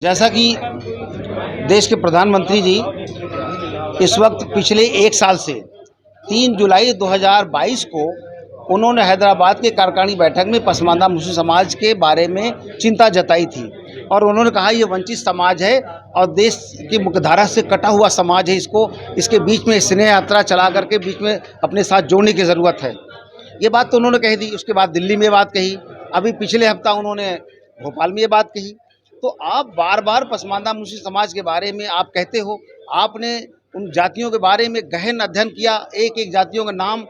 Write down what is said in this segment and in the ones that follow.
जैसा कि देश के प्रधानमंत्री जी इस वक्त पिछले एक साल से 3 जुलाई 2022 को उन्होंने हैदराबाद के कारखानी बैठक में पसमानदा मुस्लिम समाज के बारे में चिंता जताई थी और उन्होंने कहा ये वंचित समाज है और देश की मुख्यधारा से कटा हुआ समाज है, इसके बीच में स्नेह यात्रा चला करके बीच में अपने साथ जोड़ने की ज़रूरत है। ये बात तो उन्होंने कही थी। उसके बाद दिल्ली में बात कही, अभी पिछले हफ्ता उन्होंने भोपाल में ये बात कही। तो आप बार बार पसमानदा मुस्लिम समाज के बारे में आप कहते हो, आपने उन जातियों के बारे में गहन अध्ययन किया, एक एक जातियों का नाम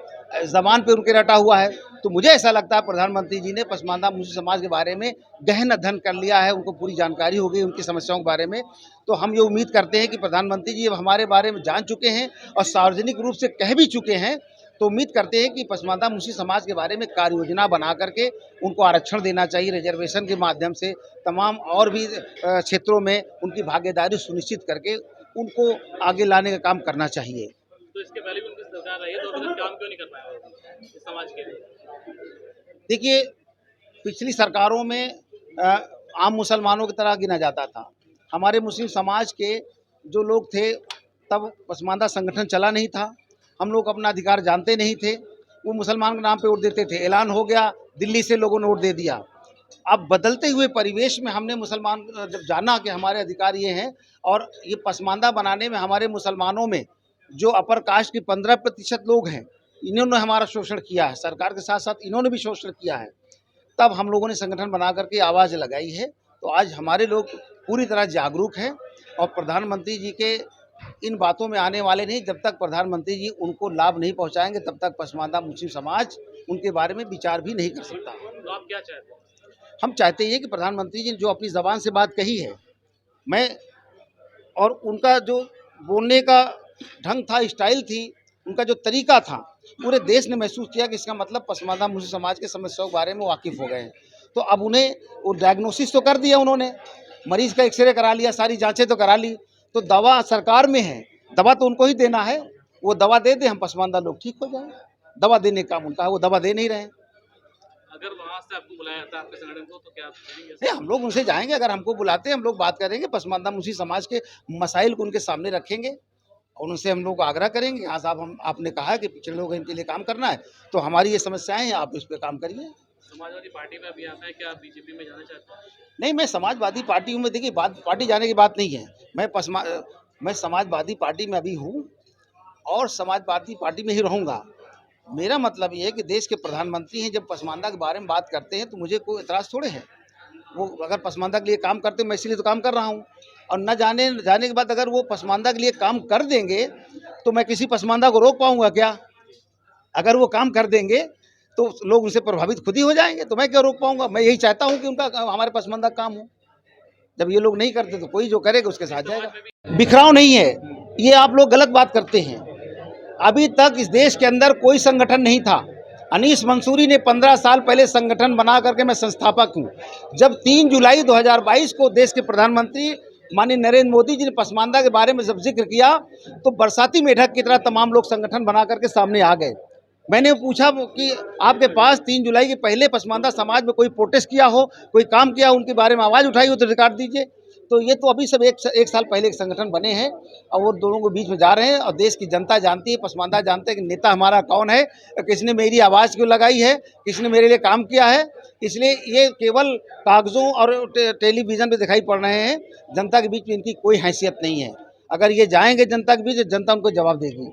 ज़बान पे उनके रटा हुआ है। तो मुझे ऐसा लगता है प्रधानमंत्री जी ने पसमानदा मुस्लिम समाज के बारे में गहन अध्ययन कर लिया है, उनको पूरी जानकारी हो गई उनकी समस्याओं के बारे में। तो हम ये उम्मीद करते हैं कि प्रधानमंत्री जी अब हमारे बारे में जान चुके हैं और सार्वजनिक रूप से कह भी चुके हैं। तो उम्मीद करते हैं कि पसमानदा मुस्लिम समाज के बारे में कार्य योजना बना करके उनको आरक्षण देना चाहिए, रिजर्वेशन के माध्यम से तमाम और भी क्षेत्रों में उनकी भागीदारी सुनिश्चित करके उनको आगे लाने का काम करना चाहिए। तो इसके पहले भी उनकी सरकार रही है, तो अभी तक काम क्यों नहीं कर पाया इस समाज के लिए? देखिए, पिछली सरकारों में आम मुसलमानों की तरह गिना जाता था। हमारे मुस्लिम समाज के जो लोग थे तब पसमानदा संगठन चला नहीं था, हम लोग अपना अधिकार जानते नहीं थे। वो मुसलमान के नाम पे वोट देते थे, ऐलान हो गया, दिल्ली से लोगों ने वोट दे दिया। अब बदलते हुए परिवेश में हमने मुसलमान जब जाना कि हमारे अधिकार ये हैं और ये पसमानदा बनाने में हमारे मुसलमानों में जो अपर कास्ट की 15% लोग हैं, इन्होंने हमारा शोषण किया है, सरकार के साथ साथ इन्होंने भी शोषण किया है। तब हम लोगों ने संगठन बना करके आवाज़ लगाई है। तो आज हमारे लोग पूरी तरह जागरूक हैं और प्रधानमंत्री जी के इन बातों में आने वाले नहीं। जब तक प्रधानमंत्री जी उनको लाभ नहीं पहुंचाएंगे तब तक पसमानदा मुस्लिम समाज उनके बारे में विचार भी नहीं कर सकता। तो आप क्या चाहते हैं? हम चाहते हैं कि प्रधानमंत्री जी ने जो अपनी ज़बान से बात कही है, मैं और उनका जो बोलने का ढंग था, स्टाइल थी, उनका जो तरीका था, पूरे देश ने महसूस किया कि इसका मतलब पसमानदा मुस्लिम समाज के समस्याओं के बारे में वाकिफ़ हो गए हैं। तो अब उन्हें वो डायग्नोसिस तो कर दिया उन्होंने, मरीज़ का एक्सरे करा लिया, सारी जाँचें तो करा ली। तो दवा सरकार में है, दवा तो उनको ही देना है। वो दवा दे दे, हम पसमानदा लोग ठीक हो जाएँ। दवा देने का काम उनका है, वो दवा दे नहीं रहे हैं। अगर वहाँ से आपको बुलाया जाता है आपके संगठन को, तो क्या आप करेंगे? नहीं, हम लोग उनसे जाएंगे, अगर हमको बुलाते हैं हम लोग बात करेंगे, पसमानदा मुस्लिम समाज के मसाइल को उनके सामने रखेंगे और उनसे हम लोग आग्रह करेंगे, हाँ साहब, आपने कहा कि पिछड़े लोग इनके लिए काम करना है, तो हमारी ये समस्याएं हैं, आप इस पर काम करिए। समाजवादी पार्टी में अभी आता है, क्या आप बीजेपी में जाना चाहते हैं? नहीं, मैं समाजवादी पार्टी में, देखिए बात पार्टी जाने की बात नहीं है। मैं समाजवादी पार्टी में अभी हूँ और समाजवादी पार्टी में ही रहूँगा। मेरा मतलब ये है कि देश के प्रधानमंत्री हैं, जब पसमानदा के बारे में बात करते हैं तो मुझे कोई एतराज़ थोड़े है। वो अगर पसमानदा के लिए काम करते हैं, मैं इसीलिए तो काम कर रहा हूँ। और न जाने के बाद अगर वो पसमानदा के लिए काम कर देंगे तो मैं किसी पसमानदा को रोक पाऊँगा क्या? अगर वो काम कर देंगे तो लोग उनसे प्रभावित खुद ही हो जाएंगे, तो मैं क्या रोक पाऊँगा? मैं यही चाहता हूँ कि उनका हमारे पसमानदा काम हो। जब ये लोग नहीं करते तो कोई जो करेगा उसके साथ जाएगा। बिखराव नहीं है, ये आप लोग गलत बात करते हैं। अभी तक इस देश के अंदर कोई संगठन नहीं था। अनीस मंसूरी ने 15 साल पहले संगठन बना करके, मैं संस्थापक हूँ। जब 3 जुलाई 2022 को देश के प्रधानमंत्री माननीय नरेंद्र मोदी जी ने पसमानदा के बारे में जब जिक्र किया तो बरसाती मेढक की तरह तमाम लोग संगठन बना करके सामने आ गए। मैंने पूछा कि आपके पास 3 जुलाई के पहले पसमानदा समाज में कोई प्रोटेस्ट किया हो, कोई काम किया हो, उनके बारे में आवाज़ उठाई हो तो रिकॉर्ड दीजिए। तो ये तो अभी सब एक साल पहले एक संगठन बने हैं और वो दोनों के बीच में जा रहे हैं और देश की जनता जानती है, पसमानदा जानते हैं कि नेता हमारा कौन है, किसने मेरी आवाज़ क्यों लगाई है, किसने मेरे लिए काम किया है। इसलिए ये केवल कागज़ों और टेलीविज़न पे दिखाई पड़ रहे हैं, जनता के बीच में इनकी कोई हैसियत नहीं है। अगर ये जाएंगे जनता के बीच, जनता उनको जवाब देगी।